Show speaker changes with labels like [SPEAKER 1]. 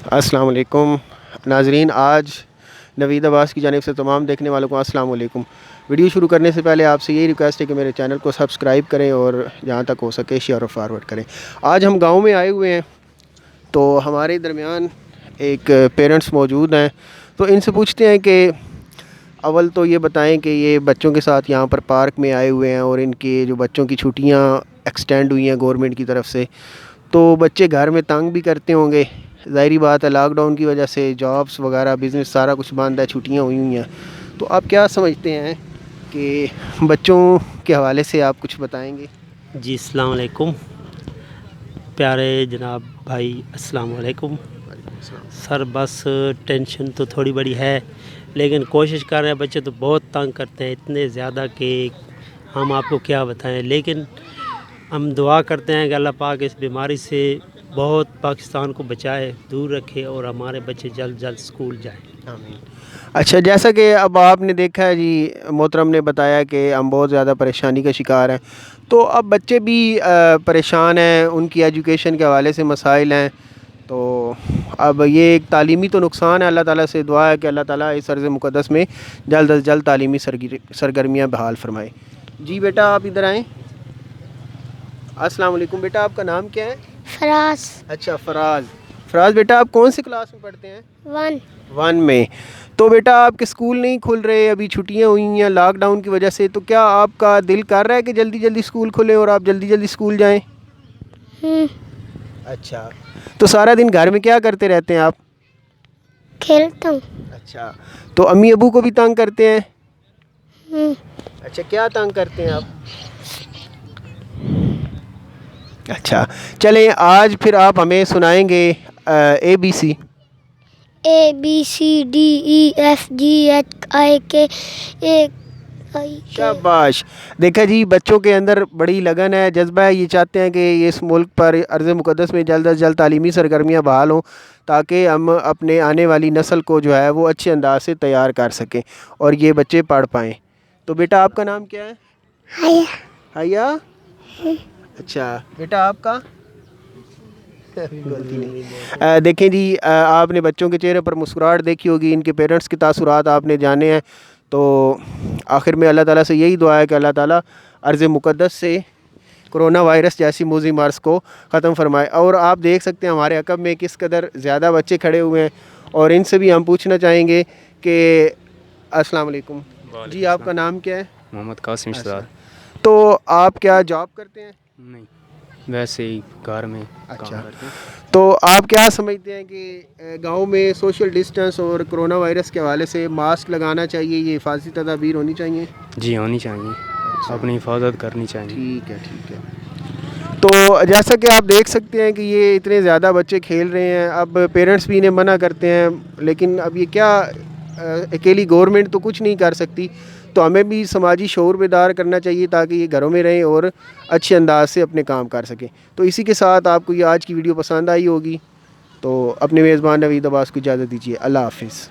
[SPEAKER 1] السلام علیکم ناظرین، آج نوید عباس کی جانب سے تمام دیکھنے والوں کو السلام علیکم۔ ویڈیو شروع کرنے سے پہلے آپ سے یہی ریکویسٹ ہے کہ میرے چینل کو سبسکرائب کریں اور جہاں تک ہو سکے شیئر اور فارورڈ کریں۔ آج ہم گاؤں میں آئے ہوئے ہیں، تو ہمارے درمیان ایک پیرنٹس موجود ہیں، تو ان سے پوچھتے ہیں کہ اول تو یہ بتائیں کہ یہ بچوں کے ساتھ یہاں پر پارک میں آئے ہوئے ہیں اور ان کے جو بچوں کی چھٹیاں ایکسٹینڈ ہوئی ہیں گورنمنٹ کی طرف سے، تو بچے گھر میں تنگ بھی کرتے ہوں گے۔ ظاہری بات ہے، لاک ڈاؤن کی وجہ سے جابس وغیرہ بزنس سارا کچھ بند ہے، چھٹیاں ہوئی ہیں، تو آپ کیا سمجھتے ہیں کہ بچوں کے حوالے سے آپ کچھ بتائیں گے؟
[SPEAKER 2] جی السلام علیکم پیارے جناب بھائی، السلام علیکم سر۔ بس ٹینشن تو تھوڑی بڑی ہے، لیکن کوشش کر رہے ہیں۔ بچے تو بہت تنگ کرتے ہیں، اتنے زیادہ کہ ہم آپ کو کیا بتائیں، لیکن ہم دعا کرتے ہیں کہ اللہ پاک اس بیماری سے بہت پاکستان کو بچائے، دور رکھے اور ہمارے بچے جلد جلد اسکول جائیں۔
[SPEAKER 1] آمین۔ اچھا، جیسا کہ اب آپ نے دیکھا ہے جی، محترم نے بتایا کہ ہم بہت زیادہ پریشانی کا شکار ہیں، تو اب بچے بھی پریشان ہیں، ان کی ایجوکیشن کے حوالے سے مسائل ہیں، تو اب یہ ایک تعلیمی تو نقصان ہے۔ اللہ تعالیٰ سے دعا ہے کہ اللہ تعالیٰ اس ارض مقدس میں جلد از جلد تعلیمی سرگرمیاں بحال فرمائے۔ جی بیٹا، آپ ادھر آئیں۔ السلام علیکم بیٹا، آپ کا نام کیا ہے؟
[SPEAKER 3] فراز۔
[SPEAKER 1] اچھا فراز بیٹا، آپ کون سی کلاس میں پڑھتے ہیں؟
[SPEAKER 3] 1
[SPEAKER 1] میں۔ تو بیٹا آپ کے اسکول نہیں کھل رہے، ابھی چھٹیاں ہوئی ہیں لاک ڈاؤن کی وجہ سے، تو کیا آپ کا دل کر رہا ہے کہ جلدی جلدی اسکول کھلے اور آپ جلدی جلدی اسکول جائیں؟ اچھا، تو سارا دن گھر میں کیا کرتے رہتے ہیں آپ؟
[SPEAKER 3] کھیلتا ہوں۔
[SPEAKER 1] اچھا، تو امی ابو کو بھی تنگ کرتے ہیں؟ اچھا، کیا تنگ کرتے ہیں آپ؟ اچھا چلیں، آج پھر آپ ہمیں سنائیں گے ABC۔
[SPEAKER 3] ABCDEFGHIK
[SPEAKER 1] شاباش۔ دیکھا جی، بچوں کے اندر بڑی لگن ہے، جذبہ ہے، یہ چاہتے ہیں کہ اس ملک پر ارض مقدس میں جلد از جلد تعلیمی سرگرمیاں بحال ہوں، تاکہ ہم اپنے آنے والی نسل کو جو ہے وہ اچھے انداز سے تیار کر سکیں اور یہ بچے پڑھ پائیں۔ تو بیٹا آپ کا نام کیا ہے؟ حیا۔ اچھا بیٹا آپ کا؟ دیکھیں جی، آپ نے بچوں کے چہرے پر مسکراہٹ دیکھی ہوگی، ان کے پیرنٹس کے تاثرات آپ نے جانے ہیں، تو آخر میں اللہ تعالیٰ سے یہی دعا ہے کہ اللہ تعالیٰ ارض مقدس سے کرونا وائرس جیسی موذی مرض کو ختم فرمائے۔ اور آپ دیکھ سکتے ہیں ہمارے عقب میں کس قدر زیادہ بچے کھڑے ہوئے ہیں، اور ان سے بھی ہم پوچھنا چاہیں گے کہ السلام علیکم جی، آپ کا نام کیا ہے؟
[SPEAKER 4] محمد قاسم شہزاد۔
[SPEAKER 1] تو آپ کیا جاب کرتے ہیں؟
[SPEAKER 4] نہیں، ویسے ہی گھر میں کام
[SPEAKER 1] اچھا،
[SPEAKER 4] کرتے ہیں۔
[SPEAKER 1] تو آپ کیا سمجھتے ہیں کہ گاؤں میں سوشل ڈسٹنس اور کرونا وائرس کے حوالے سے ماسک لگانا چاہیے، یہ حفاظتی تدابیر ہونی چاہیے؟
[SPEAKER 4] جی ہونی چاہیے، اپنی حفاظت کرنی چاہیے۔
[SPEAKER 1] ٹھیک ہے۔ تو جیسا کہ آپ دیکھ سکتے ہیں کہ یہ اتنے زیادہ بچے کھیل رہے ہیں، اب پیرنٹس بھی انہیں منع کرتے ہیں، لیکن اب یہ کیا، اکیلی گورنمنٹ تو کچھ نہیں کر سکتی، تو ہمیں بھی سماجی شعور بیدار کرنا چاہیے تاکہ یہ گھروں میں رہیں اور اچھے انداز سے اپنے کام کر سکیں۔ تو اسی کے ساتھ آپ کو یہ آج کی ویڈیو پسند آئی ہوگی، تو اپنے میزبان نوید عباس کو اجازت دیجیے۔ اللہ حافظ۔